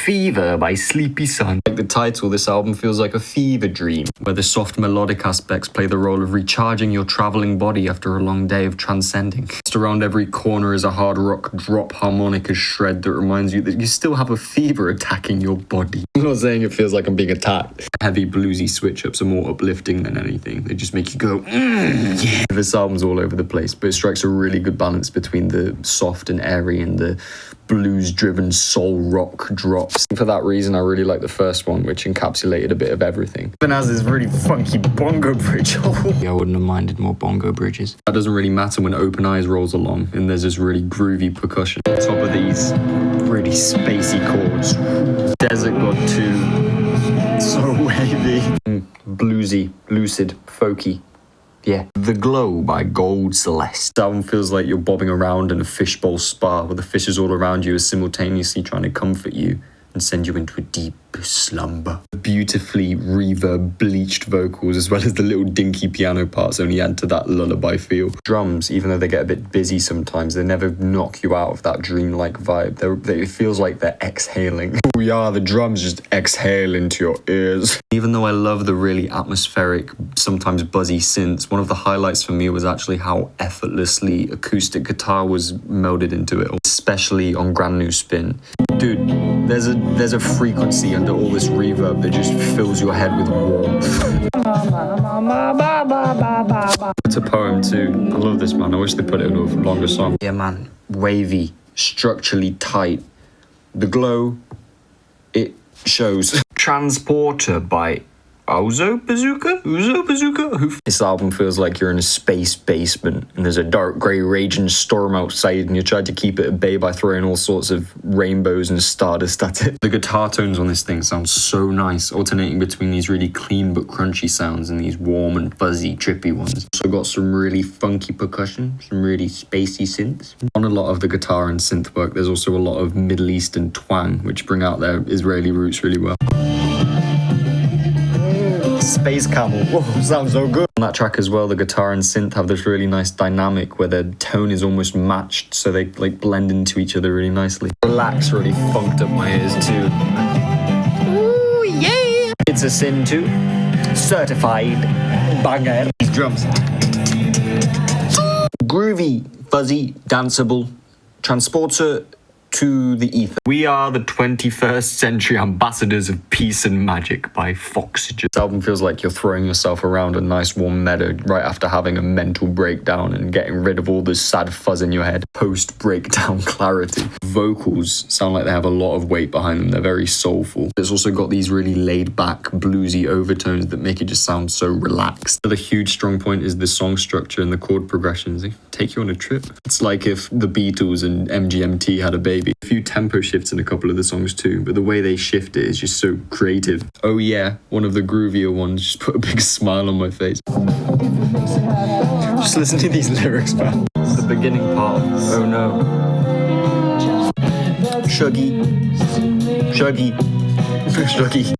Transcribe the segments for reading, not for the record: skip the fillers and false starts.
Fever by Sleepy Sun. Like the title, this album feels like a fever dream, where the soft melodic aspects play the role of recharging your traveling body after a long day of transcending. Just around every corner is a hard rock drop harmonica shred that reminds you that you still have a fever attacking your body. I'm not saying it feels like I'm being attacked. Heavy bluesy switch-ups are more uplifting than anything. They just make you go, yeah. This album's all over the place, but it strikes a really good balance between the soft and airy and the blues-driven soul rock drops. For that reason, I really like the first one, which encapsulated a bit of everything. Even has this really funky bongo bridge. Yeah, I wouldn't have minded more bongo bridges. That doesn't really matter when Open Eyes rolls along and there's this really groovy percussion. On top of these really spacey chords. Desert God 2. So wavy. Bluesy, lucid, folky. Yeah. The Glow by Gold Celeste. That one feels like you're bobbing around in a fishbowl spa where the fishes all around you are simultaneously trying to comfort you and send you into a deep slumber. Beautifully reverb bleached vocals as well as the little dinky piano parts only add to that lullaby feel. Drums, even though they get a bit busy sometimes, they never knock you out of that dreamlike vibe. It feels like they're exhaling. Oh yeah, the drums just exhale into your ears. Even though I love the really atmospheric, sometimes buzzy synths, one of the highlights for me was actually how effortlessly acoustic guitar was melded into it, especially on Grand New Spin. Dude, there's a frequency under all this reverb that just fills your head with warmth. It's a poem too. I love this, man. I wish they put it in a longer song. Yeah, man. Wavy, structurally tight. The Glow, it shows. Transporter by Ouzo Bazooka? This album feels like you're in a space basement and there's a dark grey raging storm outside and you tried to keep it at bay by throwing all sorts of rainbows and stardust at it. The guitar tones on this thing sound so nice, alternating between these really clean but crunchy sounds and these warm and fuzzy, trippy ones. Also got some really funky percussion, some really spacey synths. On a lot of the guitar and synth work, there's also a lot of Middle Eastern twang, which bring out their Israeli roots really well. Space Camel. Whoa, sounds so good. On that track as well, the guitar and synth have this really nice dynamic where their tone is almost matched, so they like blend into each other really nicely. Relax really funked up my ears too. Ooh, yeah! It's a Sin too. Certified banger. These drums. Groovy, fuzzy, danceable. Transporter to the ether. We are the 21st century ambassadors of peace and magic by Foxygen. This album feels like you're throwing yourself around a nice warm meadow right after having a mental breakdown and getting rid of all the sad fuzz in your head. Post-breakdown clarity. Vocals sound like they have a lot of weight behind them. They're very soulful. It's also got these really laid-back, bluesy overtones that make it just sound so relaxed. Another huge strong point is the song structure and the chord progressions. They take you on a trip. It's like if the Beatles and MGMT had a baby. A few tempo shifts in a couple of the songs too, but the way they shift it is just so creative. Oh yeah, one of the groovier ones just put a big smile on my face. Just listen to these lyrics, man. The beginning part, oh no. Shuggy.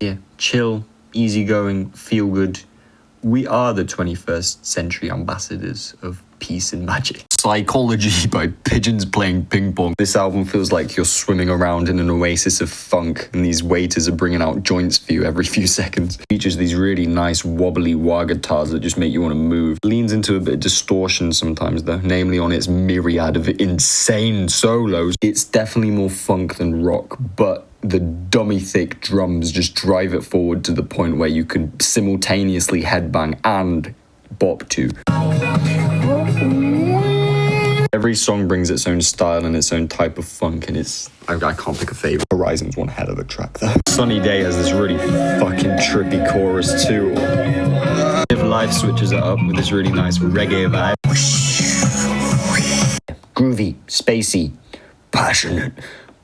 Yeah, chill, easygoing, feel good. We are the 21st century ambassadors of peace and magic. Psychology by Pigeons playing ping pong. This album feels like you're swimming around in an oasis of funk and these waiters are bringing out joints for you every few seconds. It features these really nice wobbly wah guitars that just make you want to move. It leans into a bit of distortion sometimes though, namely on its myriad of insane solos. It's definitely more funk than rock, but the dummy thick drums just drive it forward to the point where you can simultaneously headbang and bop to. Every song brings its own style and its own type of funk, and I can't pick a favorite. Horizon's one hell of a track though. Sunny Day has this really fucking trippy chorus too. If Life switches it up with this really nice reggae vibe. Groovy, spacey, passionate.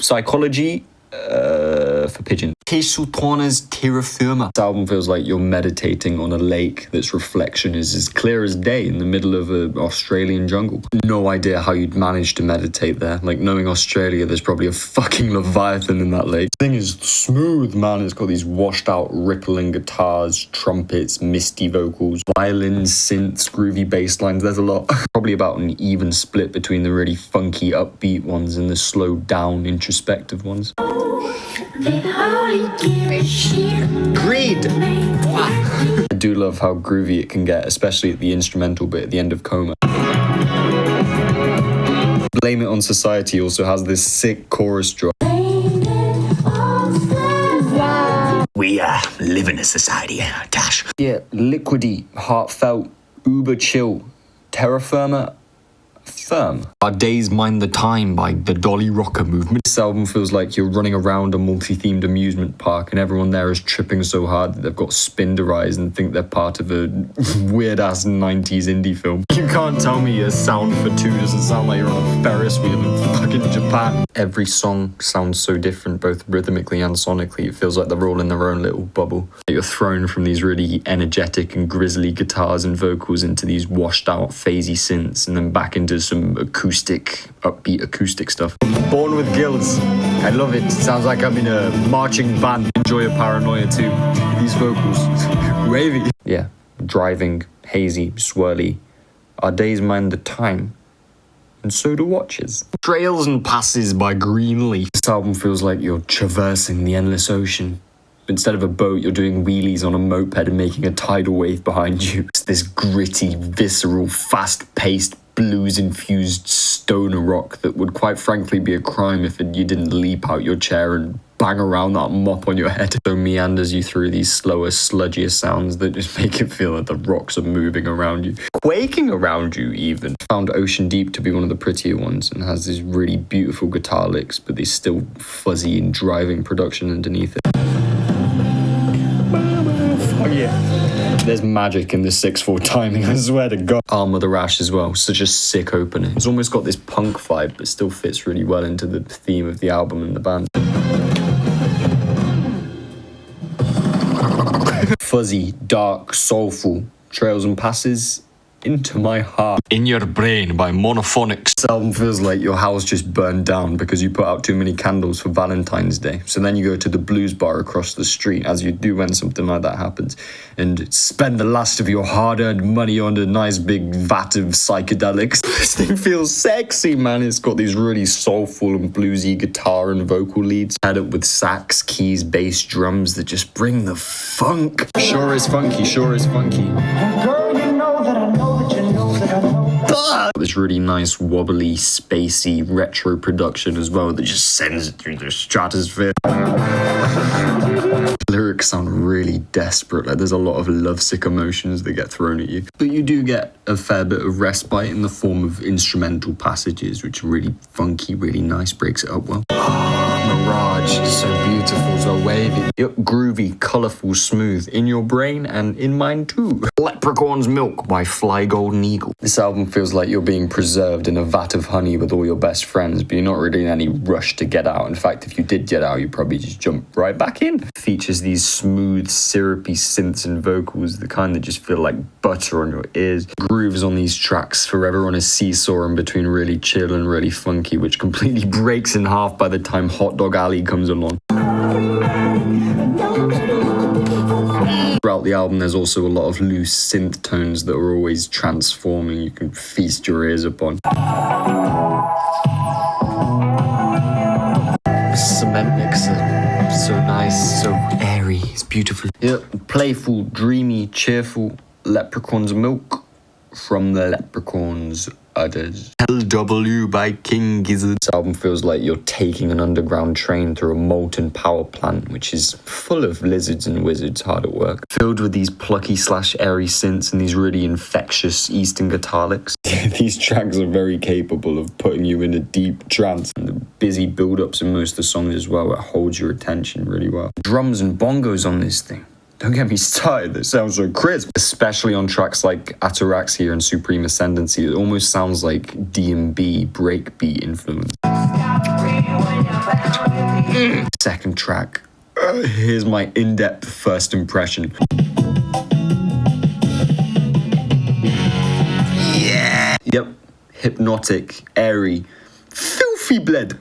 Psychology for Pigeons. Sultana's Terra Firma. This album feels like you're meditating on a lake that's reflection is as clear as day in the middle of an Australian jungle. No idea how you'd manage to meditate there. Like, knowing Australia, there's probably a fucking leviathan in that lake. The thing is smooth, man. It's got these washed out rippling guitars, trumpets, misty vocals, violins, synths, groovy bass lines. There's a lot. Probably about an even split between the really funky upbeat ones and the slowed down introspective ones. Greed! I do love how groovy it can get, especially at the instrumental bit at the end of Coma. Blame It on Society also has this sick chorus drop. We live in a society, Tash. Yeah, liquidy, heartfelt, uber chill, Terra Firma, firm. Our Days Mind the Time by the Dolly Rocker movement. This album feels like you're running around a multi-themed amusement park and everyone there is tripping so hard that they've got spin to eyes and think they're part of a weird-ass 90s indie film. You can't tell me a sound for two doesn't sound like you're on a Ferris wheel in fucking Japan. Every song sounds so different, both rhythmically and sonically. It feels like they're all in their own little bubble. You're thrown from these really energetic and grisly guitars and vocals into these washed-out, phasey synths and then back into some acoustic, upbeat acoustic stuff. Born with Gills. I love it. Sounds like I'm in a marching band. Enjoy a Paranoia too. These vocals. Wavy. Yeah. Driving, hazy, swirly. Our Days Mind the Time. And so do watches. Trails and Passes by Greenleaf. This album feels like you're traversing the endless ocean. Instead of a boat, you're doing wheelies on a moped and making a tidal wave behind you. It's this gritty, visceral, fast-paced, blues-infused stoner rock that would quite frankly be a crime if you didn't leap out your chair and bang around that mop on your head. So meanders you through these slower, sludgier sounds that just make it feel like the rocks are moving around you. Quaking around you, even. Found Ocean Deep to be one of the prettier ones and has these really beautiful guitar licks, but there's still fuzzy and driving production underneath it. Oh yeah. There's magic in the 6/4 timing, I swear to God. Arm of the Rash as well, such a sick opening. It's almost got this punk vibe, but still fits really well into the theme of the album and the band. Fuzzy, dark, soulful, Trails and Passes into my heart. In Your Brain by Monophonics. This album feels like your house just burned down because you put out too many candles for Valentine's Day. So then you go to the blues bar across the street, as you do when something like that happens, and spend the last of your hard-earned money on a nice big vat of psychedelics. This thing feels sexy, man. It's got these really soulful and bluesy guitar and vocal leads, paired up with sax, keys, bass, drums that just bring the funk. Sure is funky, sure is funky. Girl, you know that I know that you know that I know. This really nice, wobbly, spacey, retro production as well that just sends it through the stratosphere. Lyrics sound really desperate, like there's a lot of lovesick emotions that get thrown at you. But you do get a fair bit of respite in the form of instrumental passages, which are really funky, really nice, breaks it up well. Mirage, so beautiful, so wavy. Yep, groovy, colourful, smooth, in your brain and in mine too. Leprechauns Milk by Fly Golden Eagle. This album feels like you're being preserved in a vat of honey with all your best friends, but you're not really in any rush to get out. In fact, if you did get out, you'd probably just jump right back in. It features these smooth, syrupy synths and vocals, the kind that just feel like butter on your ears. Grooves on these tracks, forever on a seesaw in between really chill and really funky, which completely breaks in half by the time Hot Dog Alley comes along. Throughout the album, there's also a lot of loose synth tones that are always transforming. You can feast your ears upon. Cement mixer, so nice, so airy, it's beautiful. Yep, playful, dreamy, cheerful. Leprechauns Milk from the Leprechauns Udders. LW by King Gizzard. This album feels like you're taking an underground train through a molten power plant, which is full of lizards and wizards hard at work. Filled with these plucky / airy synths and these really infectious Eastern guitar licks. These tracks are very capable of putting you in a deep trance. And the busy build-ups in most of the songs as well, it holds your attention really well. Drums and bongos on this thing. Don't get me started, it sounds so crisp. Especially on tracks like Ataraxia and Supreme Ascendancy, it almost sounds like D&B breakbeat influence. Second track. Here's my in-depth first impression. Yeah! Yep, hypnotic, airy, filthy bled.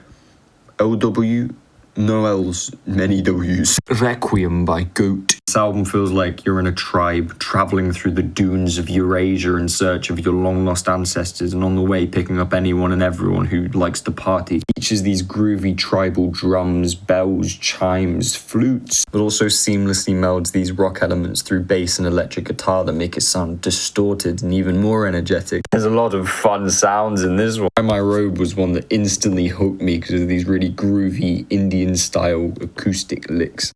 LW, no L's, many W's. Requiem by Goat. This album feels like you're in a tribe traveling through the dunes of Eurasia in search of your long-lost ancestors, and on the way picking up anyone and everyone who likes to party. It features these groovy tribal drums, bells, chimes, flutes, but also seamlessly melds these rock elements through bass and electric guitar that make it sound distorted and even more energetic. There's a lot of fun sounds in this one. My Robe was one that instantly hooked me because of these really groovy Indian-style acoustic licks.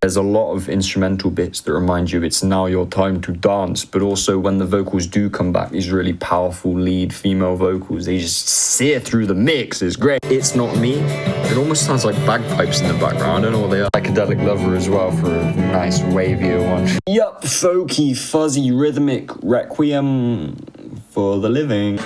There's a lot of instrumental bits that remind you it's now your time to dance, but also when the vocals do come back, these really powerful lead female vocals, they just sear through the mix. It's great. It's Not Me. It almost sounds like bagpipes in the background. I don't know what they are. Psychedelic Lover as well for a nice wavier one. Yup, folky, fuzzy, rhythmic Requiem for the living.